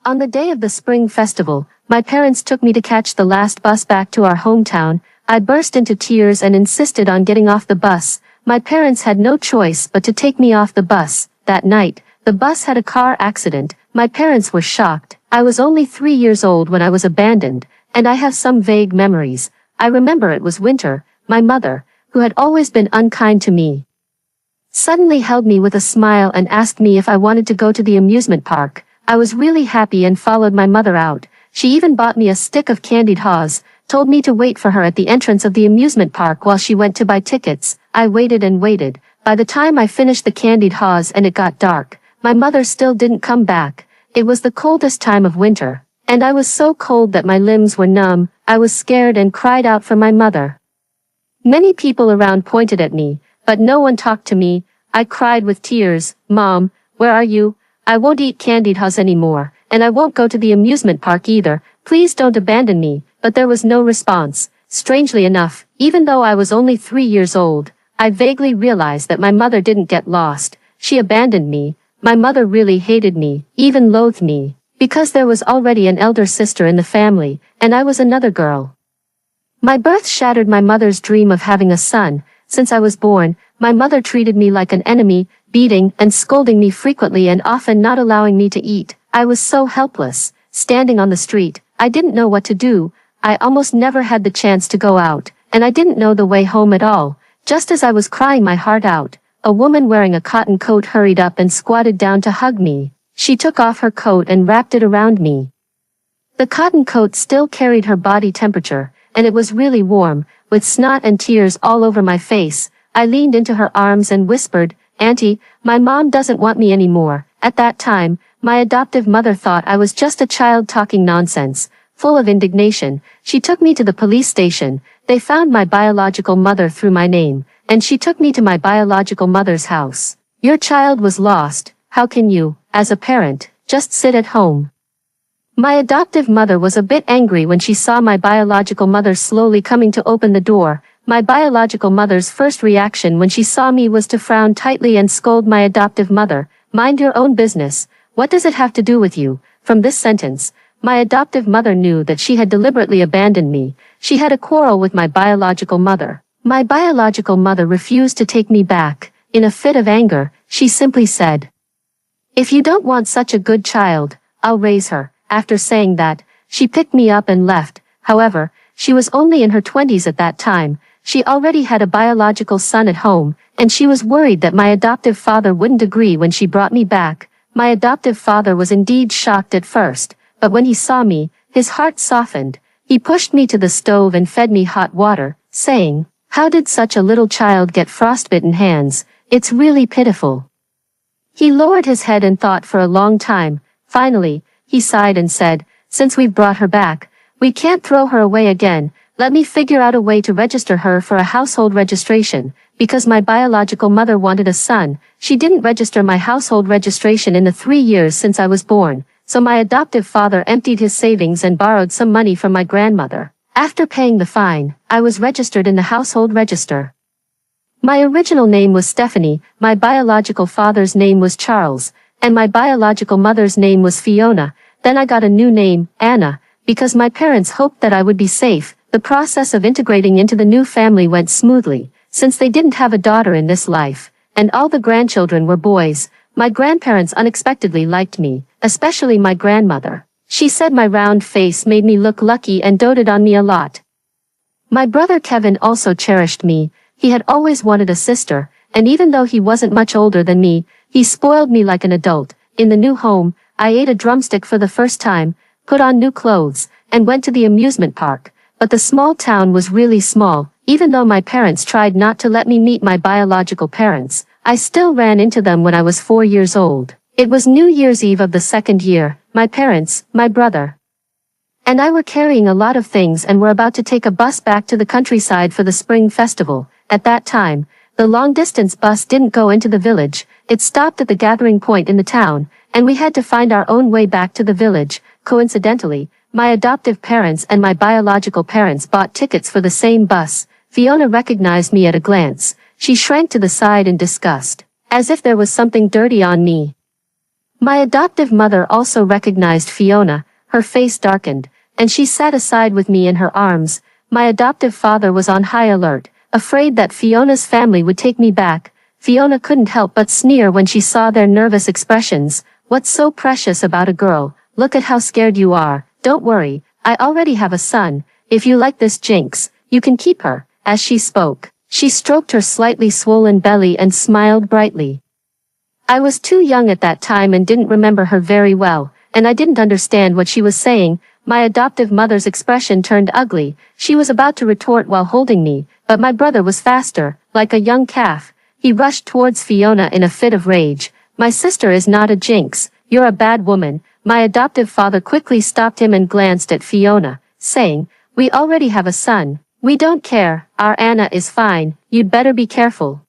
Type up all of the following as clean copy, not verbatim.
On the day of the spring festival, my parents took me to catch the last bus back to our hometown. I burst into tears and insisted on getting off the bus. My parents had no choice but to take me off the bus. That night, the bus had a car accident. My parents were shocked. I was only 3 years old when I was abandoned, and I have some vague memories. I remember it was winter. My mother, who had always been unkind to me, suddenly held me with a smile and asked me if I wanted to go to the amusement park. I was really happy and followed my mother out. She even bought me a stick of candied haws, told me to wait for her at the entrance of the amusement park while she went to buy tickets. I waited and waited. By the time I finished the candied haws and it got dark, my mother still didn't come back. It was the coldest time of winter, and I was so cold that my limbs were numb. I was scared and cried out for my mother. Many people around pointed at me, but no one talked to me. I cried with tears, "Mom, where are you? I won't eat candied haws anymore, and I won't go to the amusement park either. Please don't abandon me." But there was no response. Strangely enough, even though I was only 3 years old, I vaguely realized that my mother didn't get lost. She abandoned me. My mother really hated me, even loathed me, because there was already an elder sister in the family, and I was another girl. My birth shattered my mother's dream of having a son. Since I was born, my mother treated me like an enemy, beating and scolding me frequently and often not allowing me to eat. I was so helpless, standing on the street. I didn't know what to do. I almost never had the chance to go out, and I didn't know the way home at all. Just as I was crying my heart out, a woman wearing a cotton coat hurried up and squatted down to hug me. She took off her coat and wrapped it around me. The cotton coat still carried her body temperature, and it was really warm, with snot and tears all over my face. I leaned into her arms and whispered, "Auntie, my mom doesn't want me anymore." At that time, my adoptive mother thought I was just a child talking nonsense. Full of indignation, she took me to the police station. They found my biological mother through my name, and she took me to my biological mother's house. "Your child was lost. How can you, as a parent, just sit at home?" My adoptive mother was a bit angry when she saw my biological mother slowly coming to open the door. My biological mother's first reaction when she saw me was to frown tightly and scold my adoptive mother. "Mind your own business. What does it have to do with you?" From this sentence, my adoptive mother knew that she had deliberately abandoned me. She had a quarrel with my biological mother. My biological mother refused to take me back. In a fit of anger, she simply said, "If you don't want such a good child, I'll raise her." After saying that, she picked me up and left. However, she was only in her 20s at that time. She already had a biological son at home, and she was worried that my adoptive father wouldn't agree when she brought me back. My adoptive father was indeed shocked at first, but when he saw me, his heart softened. He pushed me to the stove and fed me hot water, saying, "How did such a little child get frostbitten hands? It's really pitiful." He lowered his head and thought for a long time. Finally, he sighed and said, "Since we've brought her back, we can't throw her away again. Let me figure out a way to register her for a household registration." Because my biological mother wanted a son, she didn't register my household registration in the 3 years since I was born, so my adoptive father emptied his savings and borrowed some money from my grandmother. After paying the fine, I was registered in the household register. My original name was Stephanie, my biological father's name was Charles, and my biological mother's name was Fiona. Then I got a new name, Anna, because my parents hoped that I would be safe. The process of integrating into the new family went smoothly, since they didn't have a daughter in this life, and all the grandchildren were boys. My grandparents unexpectedly liked me, especially my grandmother. She said my round face made me look lucky and doted on me a lot. My brother Kevin also cherished me. He had always wanted a sister, and even though he wasn't much older than me, he spoiled me like an adult. In the new home, I ate a drumstick for the first time, put on new clothes, and went to the amusement park. But the small town was really small. Even though my parents tried not to let me meet my biological parents, I still ran into them when I was 4 years old. It was New Year's Eve of the second year. My parents, my brother, and I were carrying a lot of things and were about to take a bus back to the countryside for the spring festival. At that time, the long-distance bus didn't go into the village. It stopped at the gathering point in the town, and we had to find our own way back to the village. Coincidentally, my adoptive parents and my biological parents bought tickets for the same bus. Fiona recognized me at a glance. She shrank to the side in disgust, as if there was something dirty on me. My adoptive mother also recognized Fiona. Her face darkened, and she sat aside with me in her arms. My adoptive father was on high alert, afraid that Fiona's family would take me back. Fiona couldn't help but sneer when she saw their nervous expressions. What's so precious about a girl? Look at how scared you are. Don't worry, I already have a son. If you like this jinx, you can keep her. As she spoke, she stroked her slightly swollen belly and smiled brightly. I was too young at that time and didn't remember her very well, and I didn't understand what she was saying. My adoptive mother's expression turned ugly. She was about to retort while holding me, but my brother was faster, like a young calf. He rushed towards Fiona in a fit of rage. My sister is not a jinx, you're a bad woman. My adoptive father quickly stopped him and glanced at Fiona, saying, we already have a son. We don't care, our Anna is fine, you'd better be careful.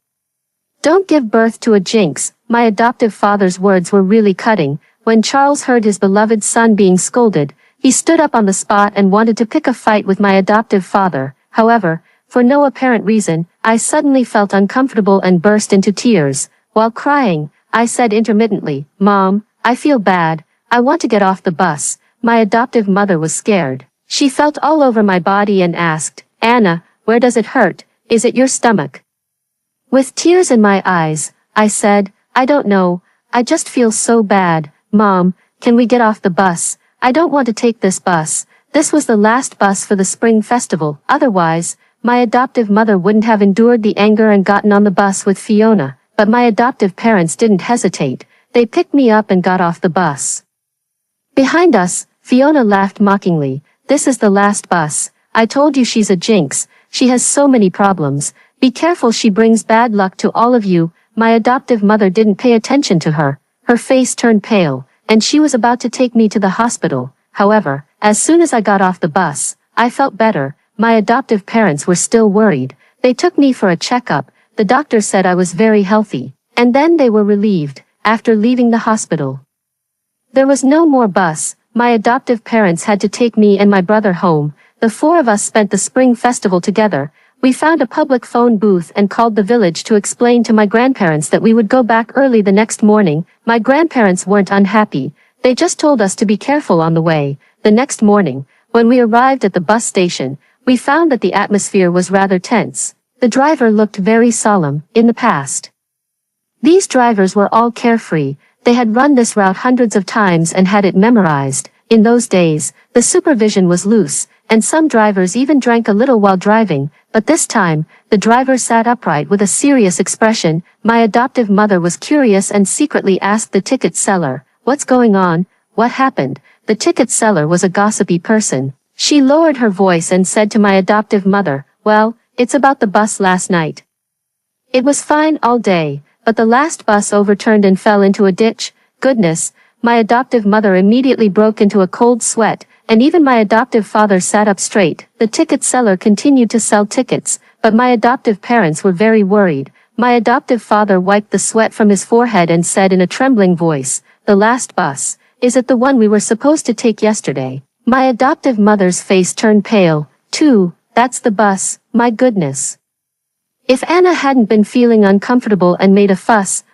Don't give birth to a jinx. My adoptive father's words were really cutting. When Charles heard his beloved son being scolded, he stood up on the spot and wanted to pick a fight with my adoptive father. However, for no apparent reason, I suddenly felt uncomfortable and burst into tears. While crying, I said intermittently, Mom, I feel bad. I want to get off the bus. My adoptive mother was scared. She felt all over my body and asked, Anna, where does it hurt? Is it your stomach? With tears in my eyes, I said, I don't know, I just feel so bad. Mom, can we get off the bus? I don't want to take this bus. This was the last bus for the spring festival. Otherwise, my adoptive mother wouldn't have endured the anger and gotten on the bus with Fiona. But my adoptive parents didn't hesitate. They picked me up and got off the bus. Behind us, Fiona laughed mockingly. This is the last bus. I told you she's a jinx. She has so many problems. Be careful, she brings bad luck to all of you. My adoptive mother didn't pay attention to her. Her face turned pale, and she was about to take me to the hospital. However, as soon as I got off the bus, I felt better. My adoptive parents were still worried. They took me for a checkup. The doctor said I was very healthy, and then they were relieved. After leaving the hospital, there was no more bus. My adoptive parents had to take me and my brother home. The four of us spent the spring festival together. We found a public phone booth and called the village to explain to my grandparents that we would go back early the next morning. My grandparents weren't unhappy. They just told us to be careful on the way. The next morning, when we arrived at the bus station, we found that the atmosphere was rather tense. The driver looked very solemn. In the past, these drivers were all carefree. They had run this route hundreds of times and had it memorized. In those days, the supervision was loose, and some drivers even drank a little while driving, but this time, the driver sat upright with a serious expression. My adoptive mother was curious and secretly asked the ticket seller, what's going on? What happened? The ticket seller was a gossipy person. She lowered her voice and said to my adoptive mother, well, it's about the bus last night. It was fine all day, but the last bus overturned and fell into a ditch. Goodness, my adoptive mother immediately broke into a cold sweat, and even my adoptive father sat up straight. The ticket seller continued to sell tickets, but my adoptive parents were very worried. My adoptive father wiped the sweat from his forehead and said in a trembling voice, the last bus, is it the one we were supposed to take yesterday? My adoptive mother's face turned pale, too. That's the bus, my goodness. If Anna hadn't been feeling uncomfortable and made a fuss,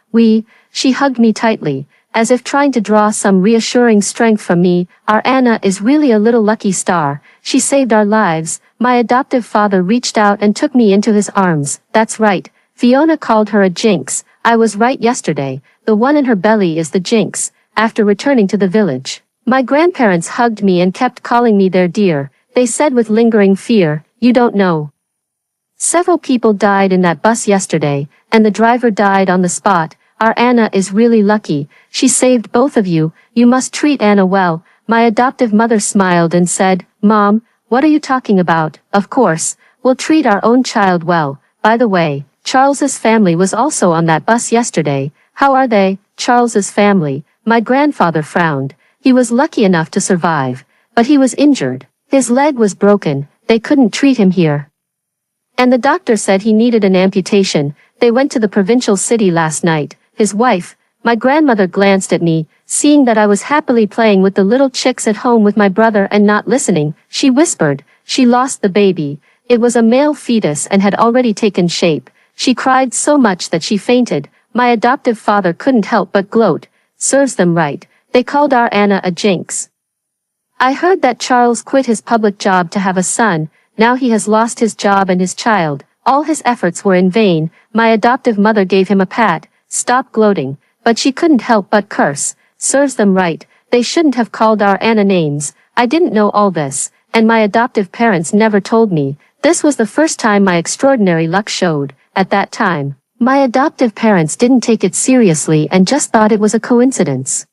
she hugged me tightly, as if trying to draw some reassuring strength from me. Our Anna is really a little lucky star. She saved our lives. My adoptive father reached out and took me into his arms. That's right. Fiona called her a jinx. I was right yesterday. The one in her belly is the jinx. After returning to the village, my grandparents hugged me and kept calling me their dear. They said with lingering fear, you don't know. Several people died in that bus yesterday, and the driver died on the spot. Our Anna is really lucky. She saved both of you. You must treat Anna well. My adoptive mother smiled and said, Mom, what are you talking about? Of course, we'll treat our own child well. By the way, Charles's family was also on that bus yesterday. How are they? Charles's family. My grandfather frowned. He was lucky enough to survive, but he was injured. His leg was broken. They couldn't treat him here, and the doctor said he needed an amputation. They went to the provincial city last night. His wife, my grandmother, glanced at me, seeing that I was happily playing with the little chicks at home with my brother and not listening. She whispered, she lost the baby. It was a male fetus and had already taken shape. She cried so much that she fainted. My adoptive father couldn't help but gloat. serves them right. They called our Anna a jinx. I heard that Charles quit his public job to have a son. Now he has lost his job and his child. All his efforts were in vain. My adoptive mother gave him a pat. Stop gloating. But she couldn't help but curse. Serves them right. They shouldn't have called our Anna names. I didn't know all this, and my adoptive parents never told me. This was the first time my extraordinary luck showed. At that time, my adoptive parents didn't take it seriously and just thought it was a coincidence.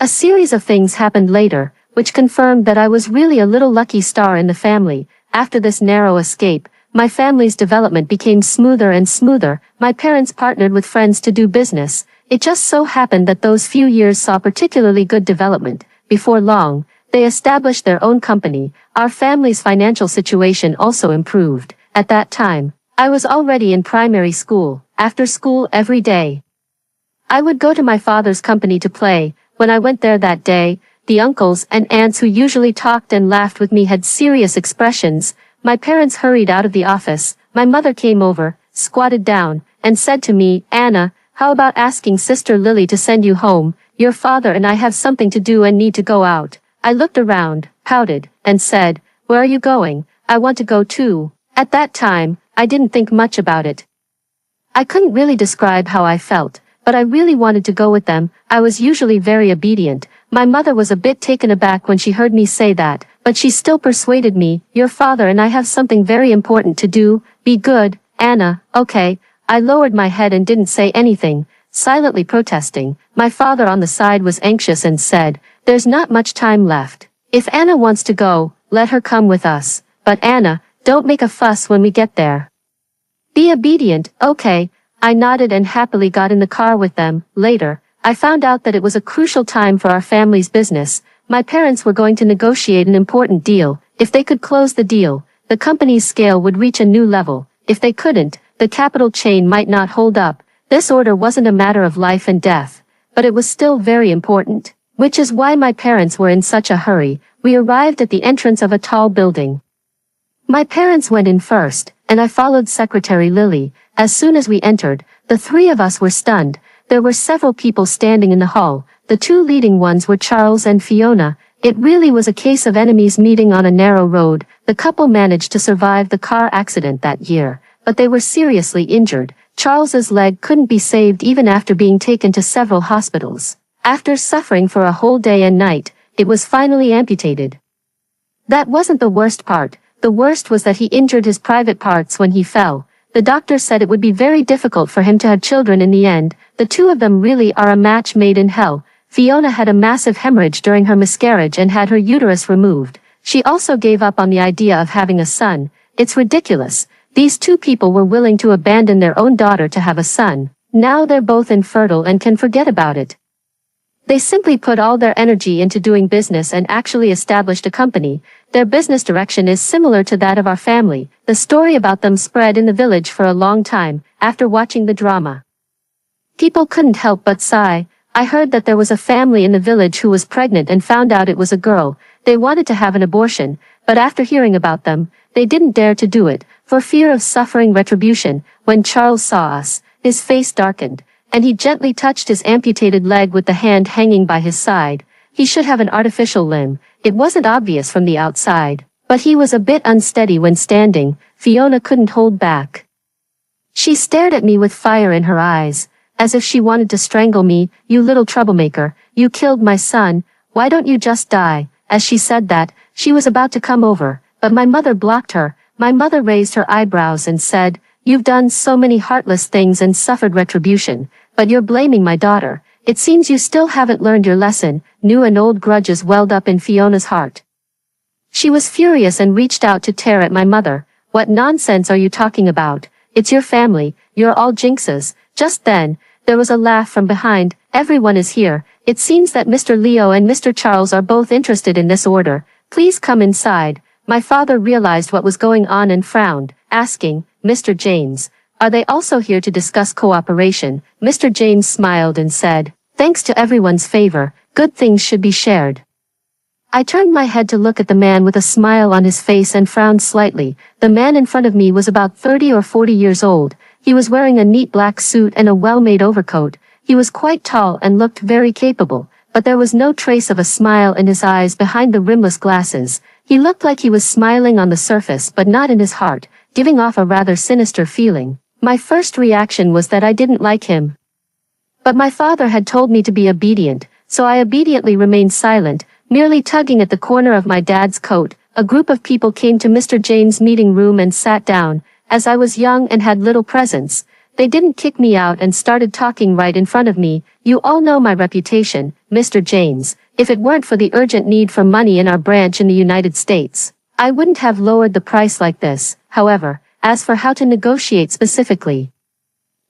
A series of things happened later, which confirmed that I was really a little lucky star in the family. After this narrow escape, my family's development became smoother and smoother. My parents partnered with friends to do business. It just so happened that those few years saw particularly good development. Before long, they established their own company. Our family's financial situation also improved. At that time, I was already in primary school, after school every day. I would go to my father's company to play. When I went there that day, the uncles and aunts who usually talked and laughed with me had serious expressions. My parents hurried out of the office. My mother came over, squatted down, and said to me, "Anna, how about asking Sister Lily to send you home? Your father and I have something to do and need to go out." I looked around, pouted, and said, "Where are you going? I want to go too." At that time, I didn't think much about it. I couldn't really describe how I felt, but I really wanted to go with them. I was usually very obedient. My mother was a bit taken aback when she heard me say that, but she still persuaded me. "Your father and I have something very important to do. Be good, Anna." "Okay." I lowered my head and didn't say anything, silently protesting. My father on the side was anxious and said, "There's not much time left. If Anna wants to go, let her come with us. But Anna, don't make a fuss when we get there. Be obedient." "Okay." I nodded and happily got in the car with them. Later, I found out that it was a crucial time for our family's business. My parents were going to negotiate an important deal. If they could close the deal, the company's scale would reach a new level. If they couldn't, the capital chain might not hold up. This order wasn't a matter of life and death, but it was still very important, which is why my parents were in such a hurry. We arrived at the entrance of a tall building. My parents went in first, and I followed Secretary Lily. As soon as we entered, the three of us were stunned. There were several people standing in the hall. The two leading ones were Charles and Fiona. It really was a case of enemies meeting on a narrow road. The couple managed to survive the car accident that year, but they were seriously injured. Charles's leg couldn't be saved even after being taken to several hospitals. After suffering for a whole day and night, it was finally amputated. That wasn't the worst part. The worst was that he injured his private parts when he fell. The doctor said it would be very difficult for him to have children in the end. The two of them really are a match made in hell. Fiona had a massive hemorrhage during her miscarriage and had her uterus removed. She also gave up on the idea of having a son. It's ridiculous. These two people were willing to abandon their own daughter to have a son. Now they're both infertile and can forget about it. They simply put all their energy into doing business and actually established a company. Their business direction is similar to that of our family. The story about them spread in the village for a long time. After watching the drama, people couldn't help but sigh. I heard that there was a family in the village who was pregnant and found out it was a girl. They wanted to have an abortion, but after hearing about them, they didn't dare to do it, for fear of suffering retribution. When Charles saw us, his face darkened, and he gently touched his amputated leg with the hand hanging by his side. He should have an artificial limb. It wasn't obvious from the outside, but he was a bit unsteady when standing. Fiona couldn't hold back. She stared at me with fire in her eyes, as if she wanted to strangle me. "You little troublemaker, you killed my son. Why don't you just die?" As she said that, she was about to come over, but my mother blocked her. My mother raised her eyebrows and said, "You've done so many heartless things and suffered retribution, but you're blaming my daughter. It seems you still haven't learned your lesson." New and old grudges welled up in Fiona's heart. She was furious and reached out to tear at my mother. "What nonsense are you talking about? It's your family, you're all jinxes." Just then, there was a laugh from behind. "Everyone is here. It seems that Mr. Leo and Mr. Charles are both interested in this order. Please come inside." My father realized what was going on and frowned, asking, "Mr. James, are they also here to discuss cooperation?" Mr. James smiled and said, "Thanks to everyone's favor, good things should be shared." I turned my head to look at the man with a smile on his face and frowned slightly. The man in front of me was about 30 or 40 years old. He was wearing a neat black suit and a well-made overcoat. He was quite tall and looked very capable, but there was no trace of a smile in his eyes behind the rimless glasses. He looked like he was smiling on the surface but not in his heart, giving off a rather sinister feeling. My first reaction was that I didn't like him. But my father had told me to be obedient, so I obediently remained silent, merely tugging at the corner of my dad's coat. A group of people came to Mr. James' meeting room and sat down. As I was young and had little presence, they didn't kick me out and started talking right in front of me. You all know my reputation, Mr. James. If it weren't for the urgent need for money in our branch in the United States, I wouldn't have lowered the price like this. However, as for how to negotiate specifically,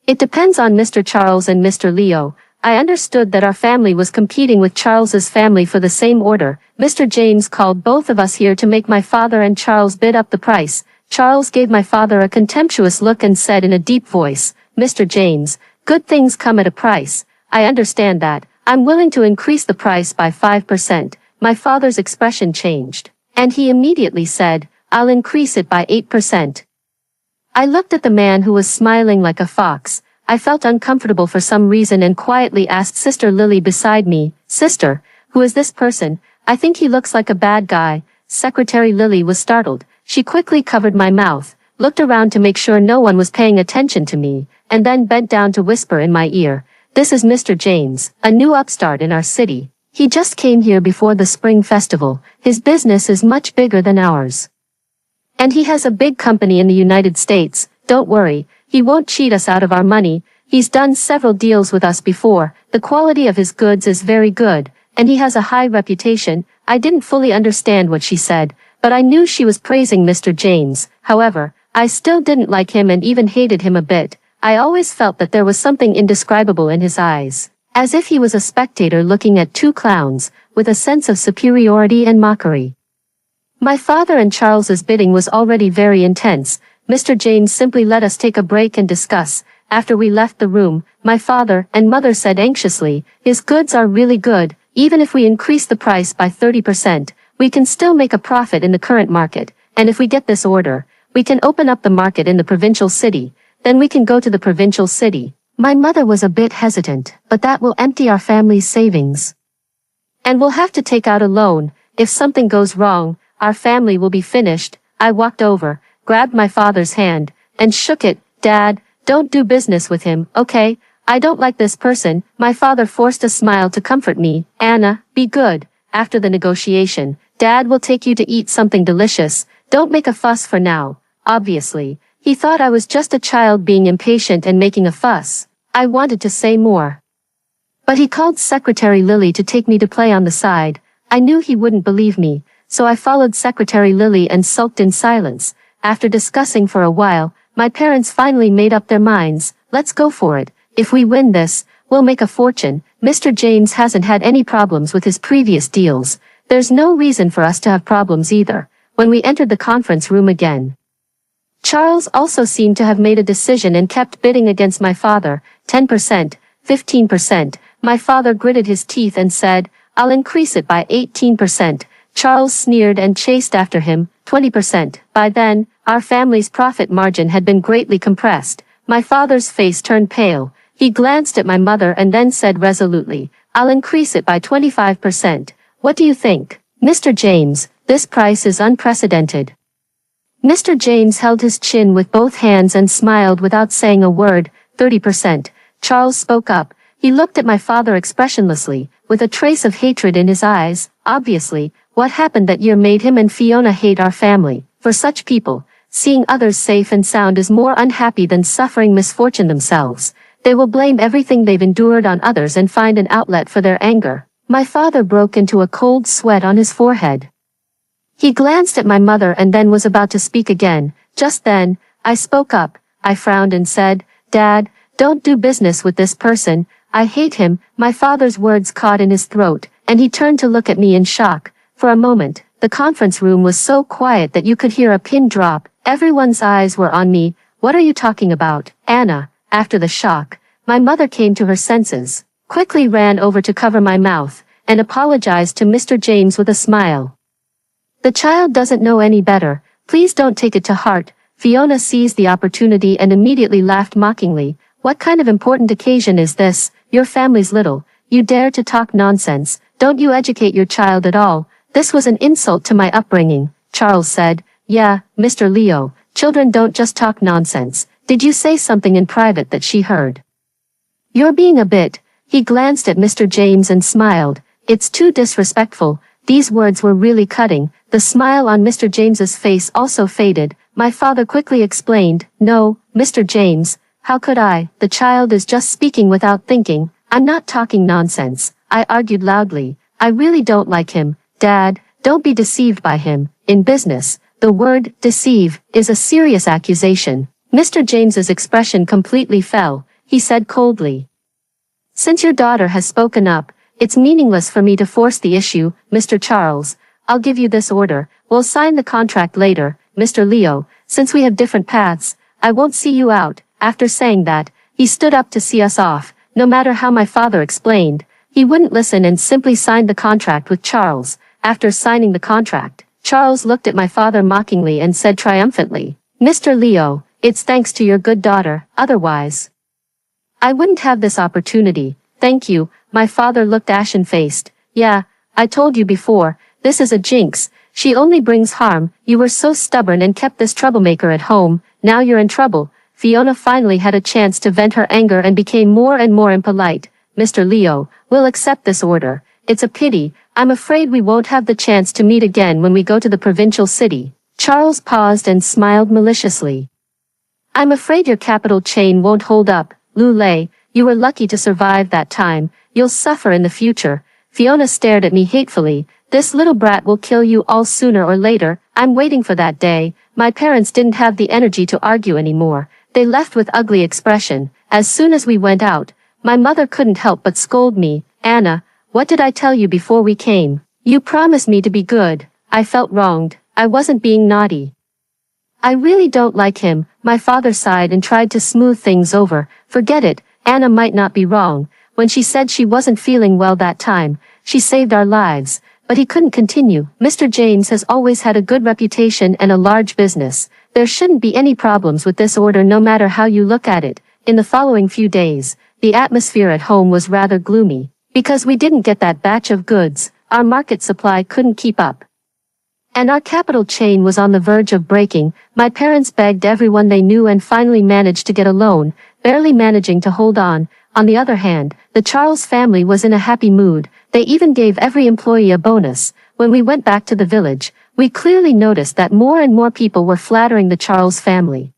it depends on Mr. Charles and Mr. Leo. I understood that our family was competing with Charles's family for the same order. Mr. James called both of us here to make my father and Charles bid up the price. Charles gave my father a contemptuous look and said in a deep voice, "Mr. James, good things come at a price. I understand that. I'm willing to increase the price by 5%. My father's expression changed, and he immediately said, "I'll increase it by 8%. I looked at the man who was smiling like a fox. I felt uncomfortable for some reason and quietly asked Sister Lily beside me, "Sister, who is this person? I think he looks like a bad guy." Secretary Lily was startled. She quickly covered my mouth, looked around to make sure no one was paying attention to me, and then bent down to whisper in my ear, "This is Mr. James, a new upstart in our city. He just came here before the spring festival. His business is much bigger than ours. And he has a big company in the United States. Don't worry, he won't cheat us out of our money. He's done several deals with us before. The quality of his goods is very good, and he has a high reputation." I didn't fully understand what she said, but I knew she was praising Mr. James. However, I still didn't like him and even hated him a bit. I always felt that there was something indescribable in his eyes, as if he was a spectator looking at two clowns, with a sense of superiority and mockery. My father and Charles's bidding was already very intense. Mr. James simply let us take a break and discuss. After we left the room, my father and mother said anxiously, "His goods are really good. Even if we increase the price by 30%, we can still make a profit in the current market, and if we get this order, we can open up the market in the provincial city. Then we can go to the provincial city." My mother was a bit hesitant, "But that will empty our family's savings. And we'll have to take out a loan. If something goes wrong, our family will be finished." I walked over, grabbed my father's hand, and shook it. "Dad, don't do business with him, okay? I don't like this person." My father forced a smile to comfort me. "Anna, be good. After the negotiation, Dad will take you to eat something delicious. Don't make a fuss for now." Obviously, he thought I was just a child being impatient and making a fuss. I wanted to say more, but he called Secretary Lily to take me to play on the side. I knew he wouldn't believe me, so I followed Secretary Lily and sulked in silence. After discussing for a while, my parents finally made up their minds. "Let's go for it. If we win this, we'll make a fortune. Mr. James hasn't had any problems with his previous deals. There's no reason for us to have problems either." When we entered the conference room again, Charles also seemed to have made a decision and kept bidding against my father. 10%, 15%. My father gritted his teeth and said, "I'll increase it by 18%. Charles sneered and chased after him, 20%. By then, our family's profit margin had been greatly compressed. My father's face turned pale. He glanced at my mother and then said resolutely, "I'll increase it by 25%. What do you think, Mr. James? This price is unprecedented." Mr. James held his chin with both hands and smiled without saying a word. 30%. Charles spoke up. He looked at my father expressionlessly, with a trace of hatred in his eyes. Obviously, what happened that year made him and Fiona hate our family. For such people, seeing others safe and sound is more unhappy than suffering misfortune themselves. They will blame everything they've endured on others and find an outlet for their anger. My father broke into a cold sweat on his forehead. He glanced at my mother and then was about to speak again. Just then, I spoke up. I frowned and said, "Dad, don't do business with this person. I hate him." My father's words caught in his throat, and he turned to look at me in shock. For a moment, the conference room was so quiet that you could hear a pin drop. Everyone's eyes were on me. "What are you talking about, Anna?" After the shock, my mother came to her senses, quickly ran over to cover my mouth, and apologized to Mr. James with a smile. "The child doesn't know any better. Please don't take it to heart." Fiona seized the opportunity and immediately laughed mockingly. "What kind of important occasion is this? your family's little, you dare to talk nonsense, don't you educate your child at all? This was an insult to my upbringing, Charles said. Yeah, Mr. Leo, children don't just talk nonsense. Did you say something in private that she heard? You're being a bit. He glanced at Mr. James and smiled. It's too disrespectful. These words were really cutting. The smile on Mr. James's face also faded. My father quickly explained, no, Mr. James, how could I? The child is just speaking without thinking. I'm not talking nonsense. I argued loudly. I really don't like him. Dad, don't be deceived by him. In business, the word deceive is a serious accusation. Mr. James's expression completely fell. He said coldly, since your daughter has spoken up, it's meaningless for me to force the issue, Mr. Charles. I'll give you this order. We'll sign the contract later, Mr. Leo. Since we have different paths, I won't see you out. After saying that, he stood up to see us off. No matter how my father explained, he wouldn't listen and simply signed the contract with Charles. After signing the contract, Charles looked at my father mockingly and said triumphantly, Mr. Leo, it's thanks to your good daughter, otherwise I wouldn't have this opportunity. Thank you. My father looked ashen-faced. Yeah, I told you before, this is a jinx. She only brings harm. You were so stubborn and kept this troublemaker at home. Now you're in trouble. Fiona finally had a chance to vent her anger and became more and more impolite. Mr. Leo, we'll accept this order. It's a pity. I'm afraid we won't have the chance to meet again when we go to the provincial city. Charles paused and smiled maliciously. I'm afraid your capital chain won't hold up. Lulay, you were lucky to survive that time. You'll suffer in the future. Fiona stared at me hatefully. This little brat will kill you all sooner or later. I'm waiting for that day. My parents didn't have the energy to argue anymore. They left with ugly expression. As soon as we went out, my mother couldn't help but scold me. Anna, what did I tell you before we came? You promised me to be good. I felt wronged. I wasn't being naughty. I really don't like him. My father sighed and tried to smooth things over. Forget it, Anna might not be wrong. When she said she wasn't feeling well that time, she saved our lives. But he couldn't continue. Mr. James has always had a good reputation and a large business. There shouldn't be any problems with this order no matter how you look at it. In the following few days, the atmosphere at home was rather gloomy. Because we didn't get that batch of goods, our market supply couldn't keep up. And our capital chain was on the verge of breaking. My parents begged everyone they knew and finally managed to get a loan, barely managing to hold on. On the other hand, the Charles family was in a happy mood. They even gave every employee a bonus. When we went back to the village, we clearly noticed that more and more people were flattering the Charles family.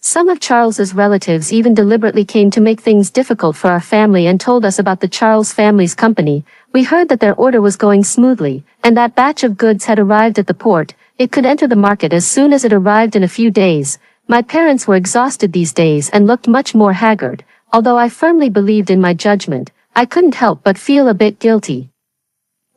Some of Charles's relatives even deliberately came to make things difficult for our family and told us about the Charles family's company. We heard that their order was going smoothly, and that batch of goods had arrived at the port. It could enter the market as soon as it arrived in a few days. My parents were exhausted these days and looked much more haggard. Although I firmly believed in my judgment, I couldn't help but feel a bit guilty.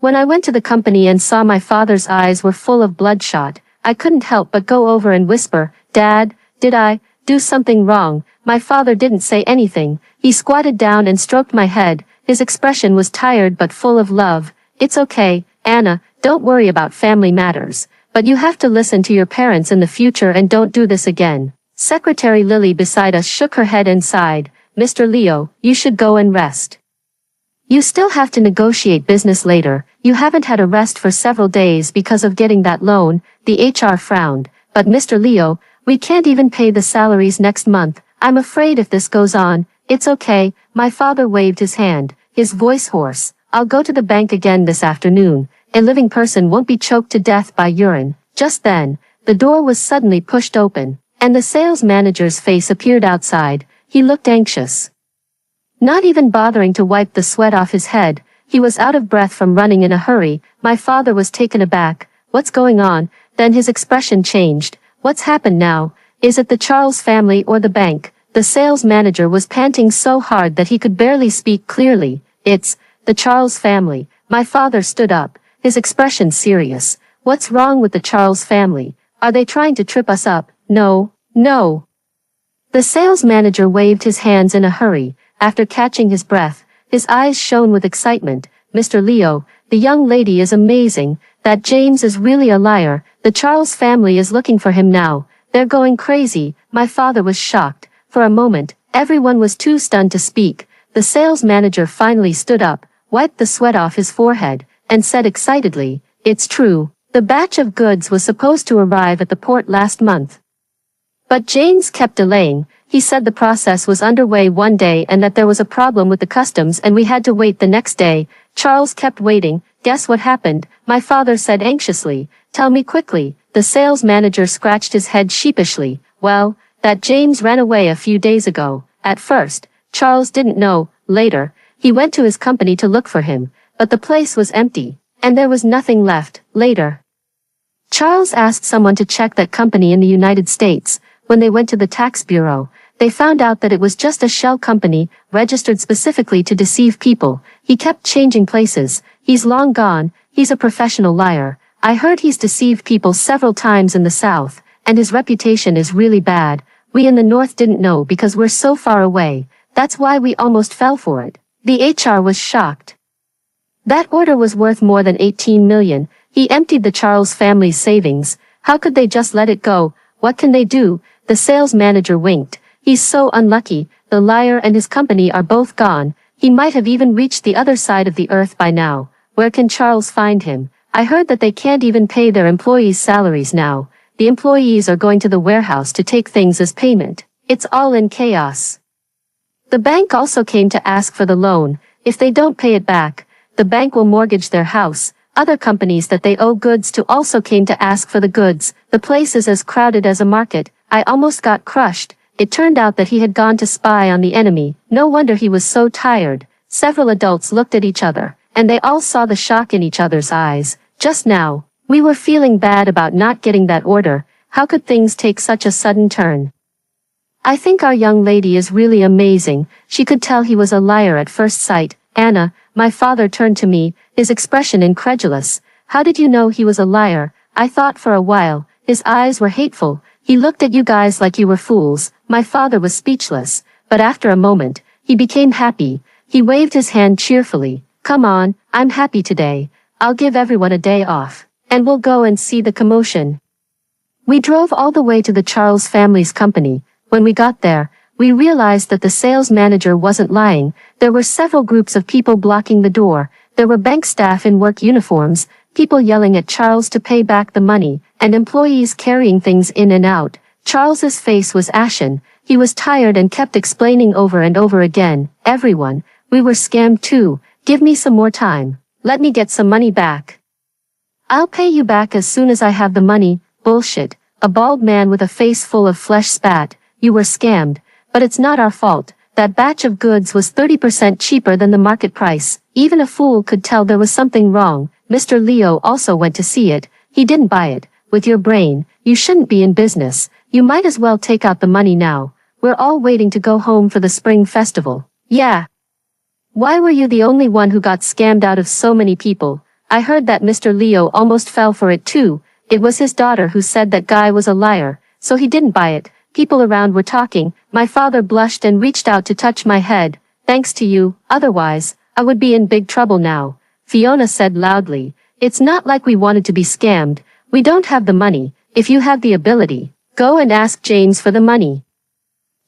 When I went to the company and saw my father's eyes were full of bloodshot, I couldn't help but go over and whisper, Dad, did I do something wrong? My father didn't say anything. He squatted down and stroked my head. His expression was tired but full of love. It's okay, Anna, don't worry about family matters. But you have to listen to your parents in the future and don't do this again. Secretary Lily beside us shook her head and sighed. Mr. Leo, you should go and rest. You still have to negotiate business later. You haven't had a rest for several days because of getting that loan. The HR frowned. But Mr. Leo, we can't even pay the salaries next month. I'm afraid if this goes on, it's okay. My father waved his hand, his voice hoarse. I'll go to the bank again this afternoon. A living person won't be choked to death by urine. Just then, the door was suddenly pushed open, and the sales manager's face appeared outside. He looked anxious. Not even bothering to wipe the sweat off his head, he was out of breath from running in a hurry. My father was taken aback. What's going on? Then his expression changed. What's happened now? Is it the Charles family or the bank? The sales manager was panting so hard that he could barely speak clearly. It's the Charles family. My father stood up, his expression serious. What's wrong with the Charles family? Are they trying to trip us up? No, no. The sales manager waved his hands in a hurry. After catching his breath, his eyes shone with excitement. Mr. Leo, the young lady is amazing. That James is really a liar. The Charles family is looking for him now. They're going crazy. My father was shocked. For a moment, everyone was too stunned to speak. The sales manager finally stood up, wiped the sweat off his forehead, and said excitedly, "It's true. The batch of goods was supposed to arrive at the port last month. But James kept delaying. He said the process was underway one day and that there was a problem with the customs and we had to wait the next day." Charles kept waiting. "Guess what happened?" my father said anxiously. "Tell me quickly." The sales manager scratched his head sheepishly. "Well, that James ran away a few days ago." At first, Charles didn't know. Later, he went to his company to look for him, but the place was empty, and there was nothing left. Later, Charles asked someone to check that company in the United States. When they went to the tax bureau, they found out that it was just a shell company, registered specifically to deceive people. He kept changing places. He's long gone. He's a professional liar. I heard he's deceived people several times in the South, and his reputation is really bad. We in the North didn't know because we're so far away. That's why we almost fell for it. The HR was shocked. That order was worth more than 18 million. He emptied the Charles family's savings. How could they just let it go? What can they do? The sales manager winked. He's so unlucky. The liar and his company are both gone. He might have even reached the other side of the earth by now. Where can Charles find him? I heard that they can't even pay their employees' salaries now. The employees are going to the warehouse to take things as payment. It's all in chaos. The bank also came to ask for the loan. If they don't pay it back, the bank will mortgage their house. Other companies that they owe goods to also came to ask for the goods. The place is as crowded as a market. I almost got crushed. It turned out that he had gone to spy on the enemy. No wonder he was so tired. Several adults looked at each other, and they all saw the shock in each other's eyes. Just now, we were feeling bad about not getting that order. How could things take such a sudden turn? I think our young lady is really amazing. She could tell he was a liar at first sight. Anna, my father turned to me, his expression incredulous. How did you know he was a liar? I thought for a while. His eyes were hateful. He looked at you guys like you were fools. My father was speechless, but after a moment, he became happy. He waved his hand cheerfully. Come on, I'm happy today. I'll give everyone a day off, and we'll go and see the commotion. We drove all the way to the Charles family's company. When we got there, we realized that the sales manager wasn't lying. There were several groups of people blocking the door. There were bank staff in work uniforms, people yelling at Charles to pay back the money, and employees carrying things in and out. Charles's face was ashen. He was tired and kept explaining over and over again, "Everyone, we were scammed too. Give me some more time. Let me get some money back. I'll pay you back as soon as I have the money." Bullshit. A bald man with a face full of flesh spat. "You were scammed, but it's not our fault. That batch of goods was 30% cheaper than the market price. Even a fool could tell there was something wrong. Mr. Leo also went to see it. He didn't buy it. With your brain, you shouldn't be in business. You might as well take out the money now. We're all waiting to go home for the spring festival." "Yeah. Why were you the only one who got scammed out of so many people?" I heard that Mr. Leo almost fell for it too. It was his daughter who said that guy was a liar, so he didn't buy it. People around were talking. My father blushed and reached out to touch my head. "Thanks to you, otherwise, I would be in big trouble now," Fiona said loudly. "It's not like we wanted to be scammed. We don't have the money. If you have the ability, go and ask James for the money."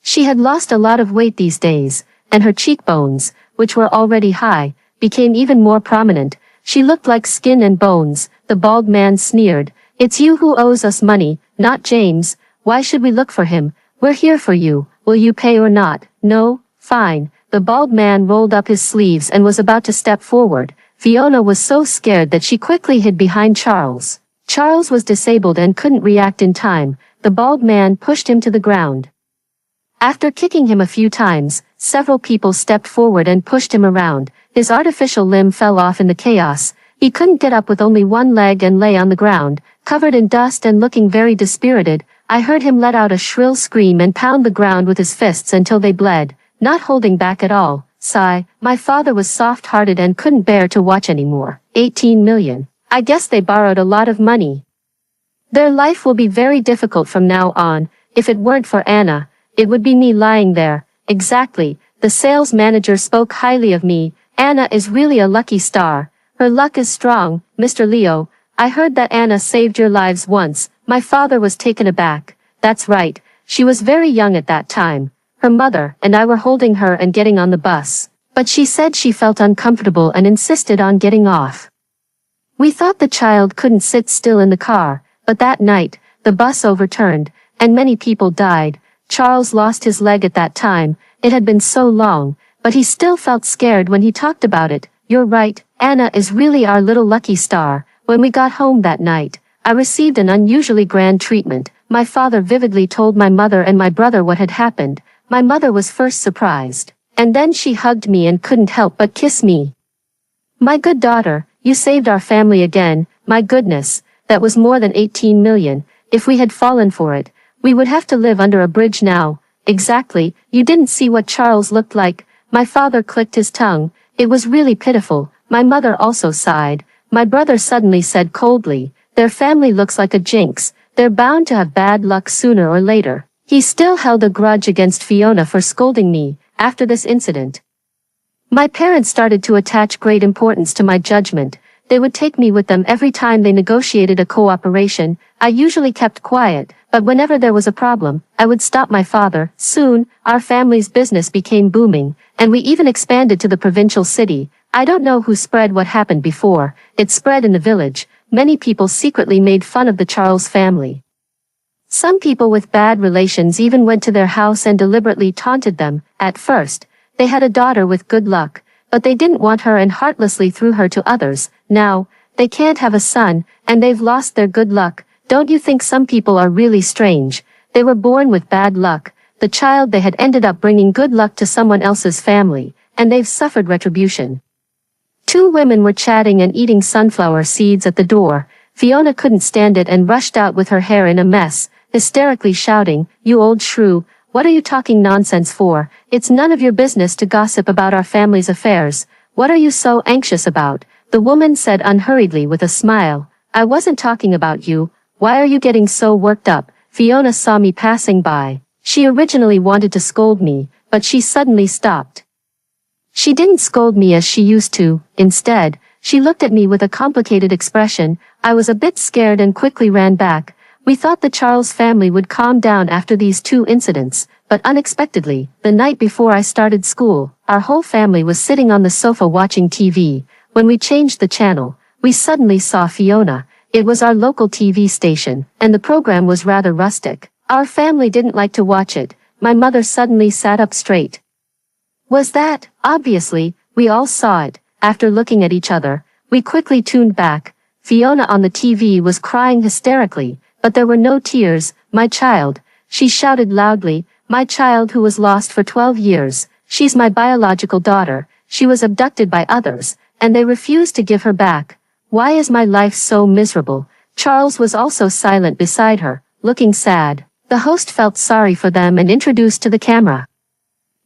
She had lost a lot of weight these days, and her cheekbones, which were already high, became even more prominent. She looked like skin and bones. The bald man sneered. "It's you who owes us money, not James. Why should we look for him? We're here for you. Will you pay or not?" "No." "Fine." The bald man rolled up his sleeves and was about to step forward. Fiona was so scared that she quickly hid behind Charles. Charles was disabled and couldn't react in time. The bald man pushed him to the ground. After kicking him a few times, several people stepped forward and pushed him around. His artificial limb fell off in the chaos. He couldn't get up with only one leg and lay on the ground, covered in dust and looking very dispirited. I heard him let out a shrill scream and pound the ground with his fists until they bled, not holding back at all. Sigh. My father was soft-hearted and couldn't bear to watch anymore. 18 million. I guess they borrowed a lot of money. Their life will be very difficult from now on. If it weren't for Anna, it would be me lying there. Exactly. The sales manager spoke highly of me. Anna is really a lucky star. Her luck is strong. Mr. Leo, I heard that Anna saved your lives once. My father was taken aback. That's right. She was very young at that time. Her mother and I were holding her and getting on the bus. But she said she felt uncomfortable and insisted on getting off. We thought the child couldn't sit still in the car, but that night, the bus overturned, and many people died. Charles lost his leg at that time. It had been so long, but he still felt scared when he talked about it. You're right, Anna is really our little lucky star. When we got home that night, I received an unusually grand treatment. My father vividly told my mother and my brother what had happened. My mother was first surprised, and then she hugged me and couldn't help but kiss me. My good daughter, you saved our family again. My goodness, that was more than 18 million. If we had fallen for it, we would have to live under a bridge now. Exactly, you didn't see what Charles looked like. My father clicked his tongue. It was really pitiful. My mother also sighed. My brother suddenly said coldly, their family looks like a jinx. They're bound to have bad luck sooner or later. He still held a grudge against Fiona for scolding me. After this incident, my parents started to attach great importance to my judgment. They would take me with them every time they negotiated a cooperation. I usually kept quiet, but whenever there was a problem, I would stop my father. Soon, our family's business became booming, and we even expanded to the provincial city. I don't know who spread what happened before. It spread in the village. Many people secretly made fun of the Charles family. Some people with bad relations even went to their house and deliberately taunted them. At first, they had a daughter with good luck, but they didn't want her and heartlessly threw her to others. Now, they can't have a son, and they've lost their good luck. Don't you think some people are really strange? They were born with bad luck. The child they had ended up bringing good luck to someone else's family, and they've suffered retribution. Two women were chatting and eating sunflower seeds at the door. Fiona couldn't stand it and rushed out with her hair in a mess, hysterically shouting, "You old shrew, what are you talking nonsense for? It's none of your business to gossip about our family's affairs. What are you so anxious about?" The woman said unhurriedly with a smile. "I wasn't talking about you. Why are you getting so worked up?" Fiona saw me passing by. She originally wanted to scold me, but she suddenly stopped. She didn't scold me as she used to. Instead, she looked at me with a complicated expression. I was a bit scared and quickly ran back. We thought the Charles family would calm down after these two incidents, but unexpectedly, the night before I started school, our whole family was sitting on the sofa watching TV. When we changed the channel, we suddenly saw Fiona. It was our local TV station, and the program was rather rustic. Our family didn't like to watch it. My mother suddenly sat up straight. Was that? Obviously, we all saw it. After looking at each other, we quickly tuned back. Fiona on the TV was crying hysterically, but there were no tears. "My child," she shouted loudly, "my child who was lost for 12 years. She's my biological daughter. She was abducted by others, and they refused to give her back. Why is my life so miserable?" Charles was also silent beside her, looking sad. The host felt sorry for them and introduced to the camera.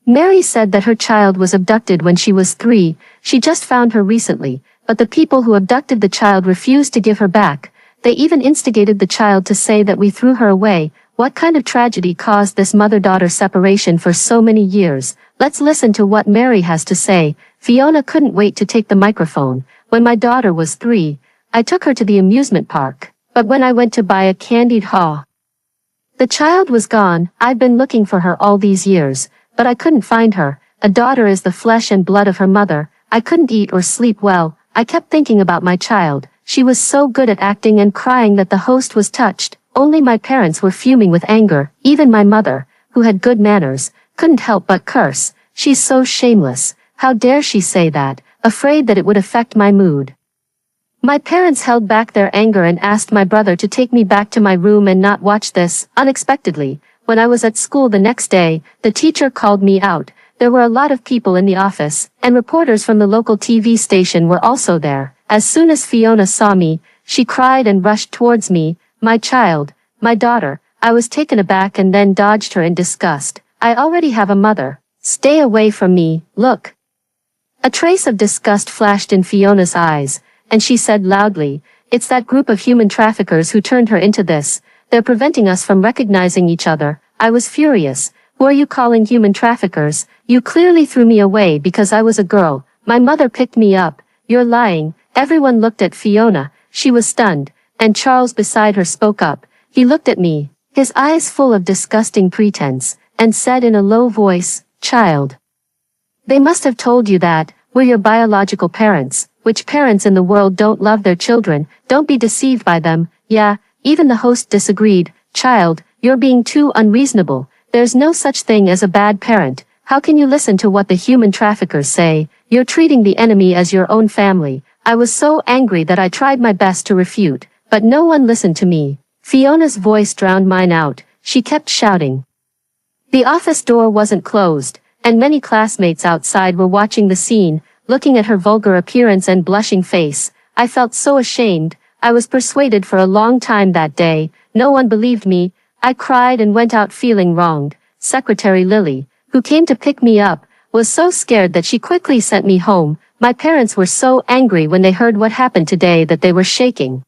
Mary said that her child was abducted when she was 3. She just found her recently, but the people who abducted the child refused to give her back. They even instigated the child to say that we threw her away. What kind of tragedy caused this mother-daughter separation for so many years? Let's listen to what Mary has to say. Fiona couldn't wait to take the microphone. "When my daughter was 3, I took her to the amusement park. But when I went to buy a candied haw, the child was gone. I've been looking for her all these years, but I couldn't find her. A daughter is the flesh and blood of her mother. I couldn't eat or sleep well. I kept thinking about my child. She was so good at acting and crying that the host was touched. Only my parents were fuming with anger. Even my mother, who had good manners, couldn't help but curse. She's so shameless. How dare she say that, afraid that it would affect my mood." My parents held back their anger and asked my brother to take me back to my room and not watch this. Unexpectedly, when I was at school the next day, the teacher called me out. There were a lot of people in the office, and reporters from the local TV station were also there. As soon as Fiona saw me, she cried and rushed towards me. "My child, my daughter." I was taken aback and then dodged her in disgust. "I already have a mother. Stay away from me, look." A trace of disgust flashed in Fiona's eyes, and she said loudly, "It's that group of human traffickers who turned her into this. They're preventing us from recognizing each other." I was furious. "Who are you calling human traffickers? You clearly threw me away because I was a girl. My mother picked me up. You're lying." Everyone looked at Fiona. She was stunned, and Charles beside her spoke up. He looked at me, his eyes full of disgusting pretense, and said in a low voice, "Child, They must have told you that, we're your biological parents. Which parents in the world don't love their children? Don't be deceived by them. Yeah, even the host disagreed. Child, you're being too unreasonable. There's no such thing as a bad parent. How can you listen to what the human traffickers say? You're treating the enemy as your own family. I was so angry that I tried my best to refute, but no one listened to me. Fiona's voice drowned mine out. She kept shouting. The office door wasn't closed, and many classmates outside were watching the scene, looking at her vulgar appearance and blushing face. I felt so ashamed. I was persuaded for a long time that day. No one believed me. I cried and went out feeling wronged. Secretary Lily, who came to pick me up, was so scared that she quickly sent me home. My parents were so angry when they heard what happened today that they were shaking.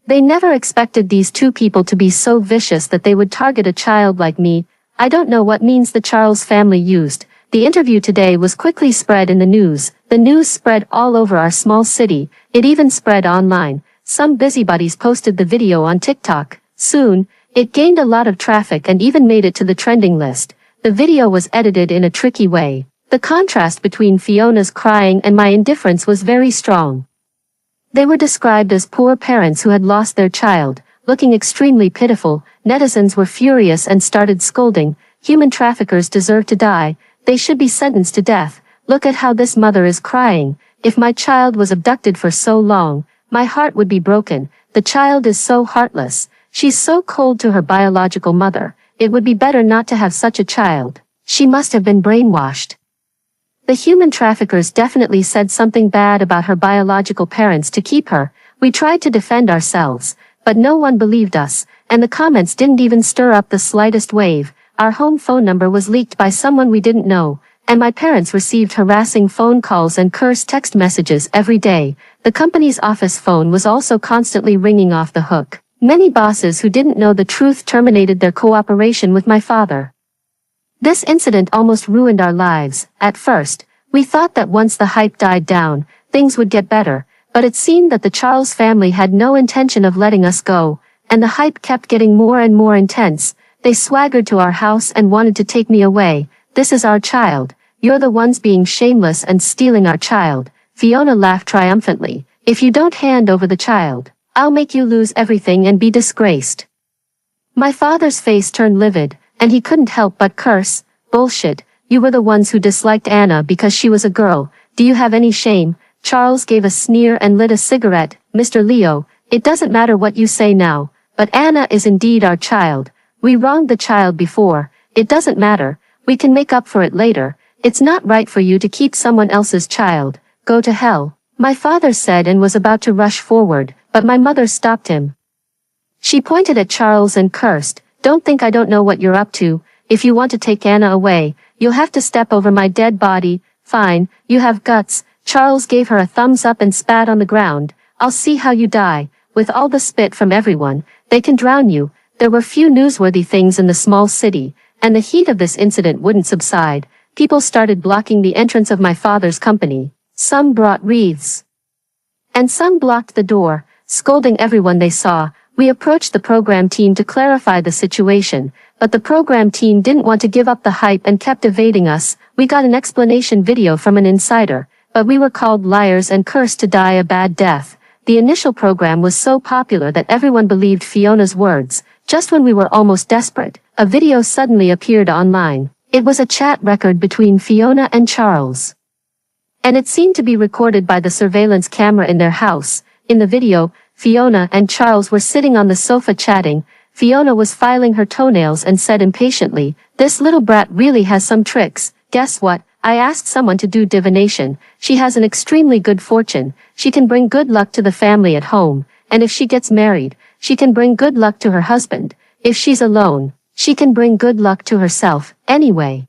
They never expected these two people to be so vicious that they would target a child like me. I don't know what means the Charles family used. The interview today was quickly spread in the news. The news spread all over our small city. It even spread online. Some busybodies posted the video on TikTok. Soon, it gained a lot of traffic and even made it to the trending list. The video was edited in a tricky way. The contrast between Fiona's crying and my indifference was very strong. They were described as poor parents who had lost their child, looking extremely pitiful. Netizens were furious and started scolding. Human traffickers deserve to die. They should be sentenced to death. Look at how this mother is crying. If my child was abducted for so long, my heart would be broken. The child is so heartless. She's so cold to her biological mother. It would be better not to have such a child. She must have been brainwashed. The human traffickers definitely said something bad about her biological parents to keep her. We tried to defend ourselves, but no one believed us, and the comments didn't even stir up the slightest wave. Our home phone number was leaked by someone we didn't know, and my parents received harassing phone calls and cursed text messages every day. The company's office phone was also constantly ringing off the hook. Many bosses who didn't know the truth terminated their cooperation with my father. This incident almost ruined our lives. At first, we thought that once the hype died down, things would get better, but it seemed that the Charles family had no intention of letting us go, and the hype kept getting more and more intense. They swaggered to our house and wanted to take me away. This is our child. You're the ones being shameless and stealing our child. Fiona laughed triumphantly. If you don't hand over the child, I'll make you lose everything and be disgraced. My father's face turned livid, and he couldn't help but curse. Bullshit. You were the ones who disliked Anna because she was a girl. Do you have any shame? Charles gave a sneer and lit a cigarette. Mr. Leo, it doesn't matter what you say now, but Anna is indeed our child. We wronged the child before. It doesn't matter. We can make up for it later. It's not right for you to keep someone else's child. Go to hell. My father said and was about to rush forward, but my mother stopped him. She pointed at Charles and cursed. Don't think I don't know what you're up to. If you want to take Anna away, you'll have to step over my dead body. Fine, you have guts. Charles gave her a thumbs up and spat on the ground. I'll see how you die. With all the spit from everyone, they can drown you. There were few newsworthy things in the small city, and the heat of this incident wouldn't subside. People started blocking the entrance of my father's company. Some brought wreaths, and some blocked the door, scolding everyone they saw. We approached the program team to clarify the situation, but the program team didn't want to give up the hype and kept evading us. We got an explanation video from an insider, but we were called liars and cursed to die a bad death. The initial program was so popular that everyone believed Fiona's words. Just when we were almost desperate, a video suddenly appeared online. It was a chat record between Fiona and Charles, and it seemed to be recorded by the surveillance camera in their house. In the video, Fiona and Charles were sitting on the sofa chatting. Fiona was filing her toenails and said impatiently, "This little brat really has some tricks. Guess what? I asked someone to do divination. She has an extremely good fortune. She can bring good luck to the family at home, and if she gets married, she can bring good luck to her husband. If she's alone, she can bring good luck to herself. Anyway,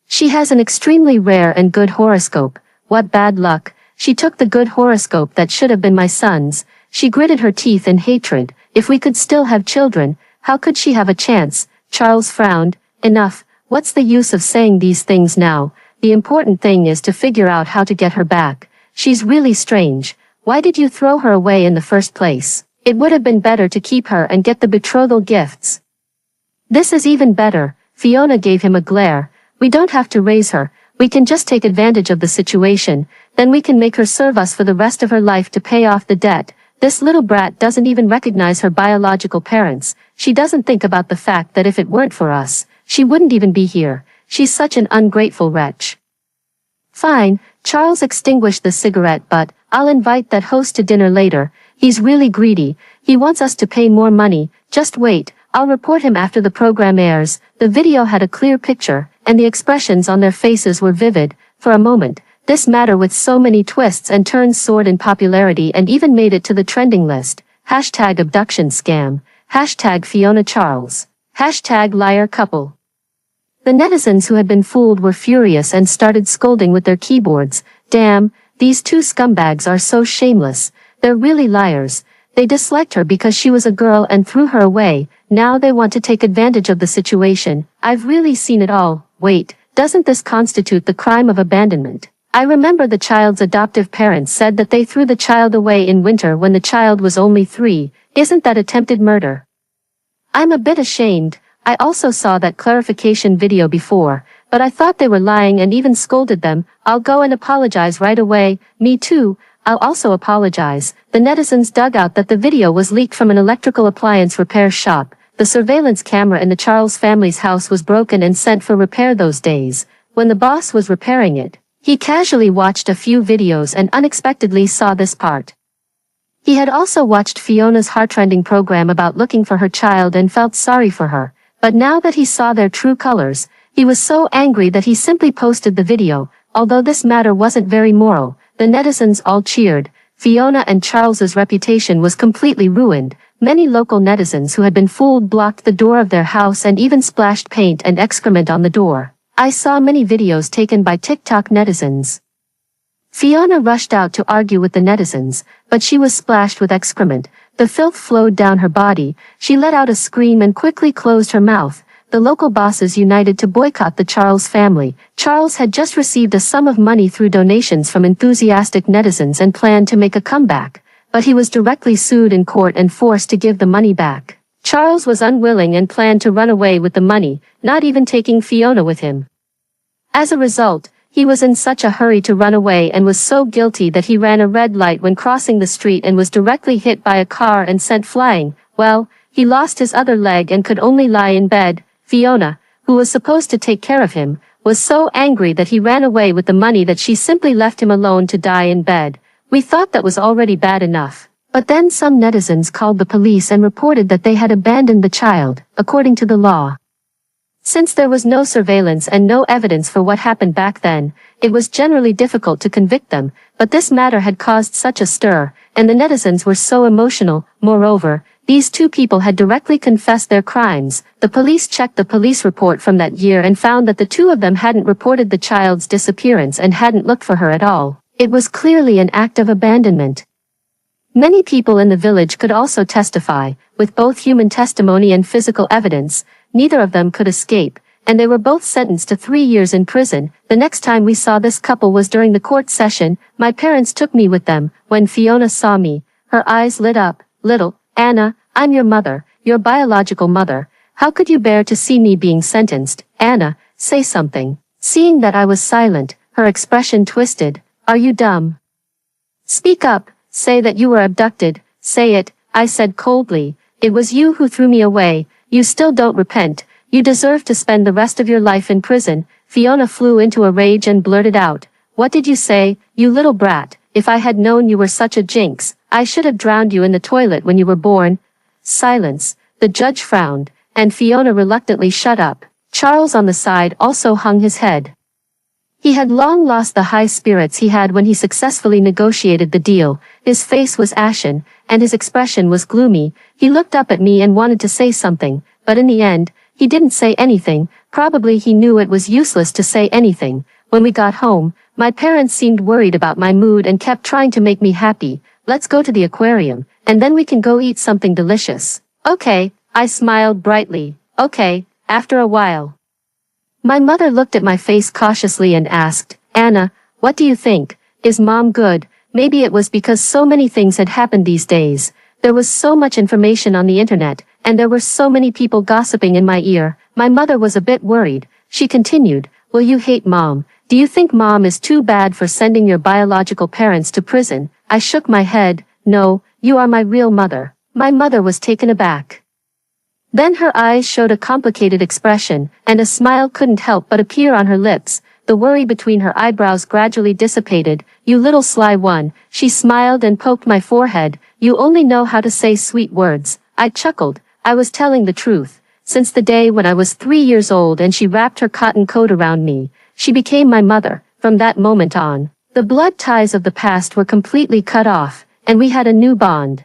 she has an extremely rare and good horoscope." What bad luck. She took the good horoscope that should have been my son's. She gritted her teeth in hatred. If we could still have children, how could she have a chance? Charles frowned. Enough. What's the use of saying these things now? The important thing is to figure out how to get her back. She's really strange. Why did you throw her away in the first place? It would have been better to keep her and get the betrothal gifts. This is even better. Fiona gave him a glare. We don't have to raise her. We can just take advantage of the situation, then we can make her serve us for the rest of her life to pay off the debt. This little brat doesn't even recognize her biological parents. She doesn't think about the fact that if it weren't for us, she wouldn't even be here. She's such an ungrateful wretch. Fine, Charles extinguished the cigarette, but I'll invite that host to dinner later. He's really greedy. He wants us to pay more money. Just wait, I'll report him after the program airs. The video had a clear picture, and the expressions on their faces were vivid. For a moment, this matter with so many twists and turns soared in popularity and even made it to the trending list. Hashtag abduction scam. Hashtag Fiona Charles. Hashtag liar couple. The netizens who had been fooled were furious and started scolding with their keyboards. Damn, these two scumbags are so shameless. They're really liars. They disliked her because she was a girl and threw her away. Now they want to take advantage of the situation. I've really seen it all. Wait, doesn't this constitute the crime of abandonment? I remember the child's adoptive parents said that they threw the child away in winter when the child was only 3. Isn't that attempted murder? I'm a bit ashamed. I also saw that clarification video before, but I thought they were lying and even scolded them. I'll go and apologize right away. Me too. I'll also apologize. The netizens dug out that the video was leaked from an electrical appliance repair shop. The surveillance camera in the Charles family's house was broken and sent for repair those days. When the boss was repairing it, he casually watched a few videos and unexpectedly saw this part. He had also watched Fiona's heartrending program about looking for her child and felt sorry for her. But now that he saw their true colors, he was so angry that he simply posted the video. Although this matter wasn't very moral, the netizens all cheered. Fiona and Charles's reputation was completely ruined. Many local netizens who had been fooled blocked the door of their house and even splashed paint and excrement on the door. I saw many videos taken by TikTok netizens. Fiona rushed out to argue with the netizens, but she was splashed with excrement. The filth flowed down her body. She let out a scream and quickly closed her mouth. The local bosses united to boycott the Charles family. Charles had just received a sum of money through donations from enthusiastic netizens and planned to make a comeback, but he was directly sued in court and forced to give the money back. Charles was unwilling and planned to run away with the money, not even taking Fiona with him. As a result, he was in such a hurry to run away and was so guilty that he ran a red light when crossing the street and was directly hit by a car and sent flying. Well, he lost his other leg and could only lie in bed. Fiona, who was supposed to take care of him, was so angry that he ran away with the money that she simply left him alone to die in bed. We thought that was already bad enough. But then some netizens called the police and reported that they had abandoned the child, according to the law. Since there was no surveillance and no evidence for what happened back then, it was generally difficult to convict them, but this matter had caused such a stir, and the netizens were so emotional. Moreover, these two people had directly confessed their crimes. The police checked the police report from that year and found that the two of them hadn't reported the child's disappearance and hadn't looked for her at all. It was clearly an act of abandonment. Many people in the village could also testify, with both human testimony and physical evidence. Neither of them could escape, and they were both sentenced to 3 years in prison. The next time we saw this couple was during the court session. My parents took me with them. When Fiona saw me, her eyes lit up. Little Anna, I'm your mother, your biological mother. How could you bear to see me being sentenced? Anna, say something. Seeing that I was silent, her expression twisted. Are you dumb? Speak up. Say that you were abducted. Say it, I said coldly. It was you who threw me away. You still don't repent. You deserve to spend the rest of your life in prison. Fiona flew into a rage and blurted out. What did you say, you little brat? If I had known you were such a jinx, I should have drowned you in the toilet when you were born. Silence. The judge frowned, and Fiona reluctantly shut up. Charles on the side also hung his head. He had long lost the high spirits he had when he successfully negotiated the deal. His face was ashen, and his expression was gloomy. He looked up at me and wanted to say something, but in the end, he didn't say anything. Probably he knew it was useless to say anything. When we got home, my parents seemed worried about my mood and kept trying to make me happy. Let's go to the aquarium, and then we can go eat something delicious. Okay, I smiled brightly. Okay, after a while. My mother looked at my face cautiously and asked, Anna, what do you think? Is Mom good? Maybe it was because so many things had happened these days. There was so much information on the internet, and there were so many people gossiping in my ear. My mother was a bit worried. She continued, Well, you hate mom. Do you think mom is too bad for sending your biological parents to prison? I shook my head. No, you are my real mother. My mother was taken aback. Then her eyes showed a complicated expression, and a smile couldn't help but appear on her lips. The worry between her eyebrows gradually dissipated. You little sly one, she smiled and poked my forehead. You only know how to say sweet words. I chuckled. I was telling the truth. Since the day when I was 3 years old and she wrapped her cotton coat around me, she became my mother. From that moment on, the blood ties of the past were completely cut off, and we had a new bond.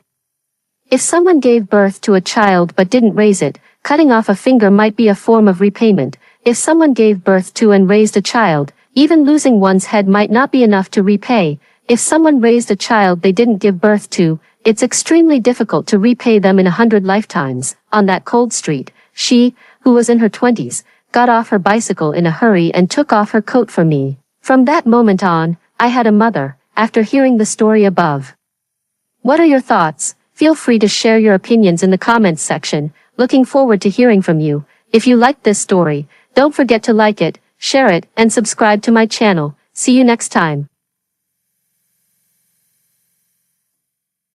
If someone gave birth to a child but didn't raise it, cutting off a finger might be a form of repayment. If someone gave birth to and raised a child, even losing one's head might not be enough to repay. If someone raised a child they didn't give birth to, it's extremely difficult to repay them in 100 lifetimes. On that cold street, she, who was in her 20s, got off her bicycle in a hurry and took off her coat for me. From that moment on, I had a mother, after hearing the story above. What are your thoughts? Feel free to share your opinions in the comments section. Looking forward to hearing from you. If you liked this story, don't forget to like it, share it, and subscribe to my channel. See you next time.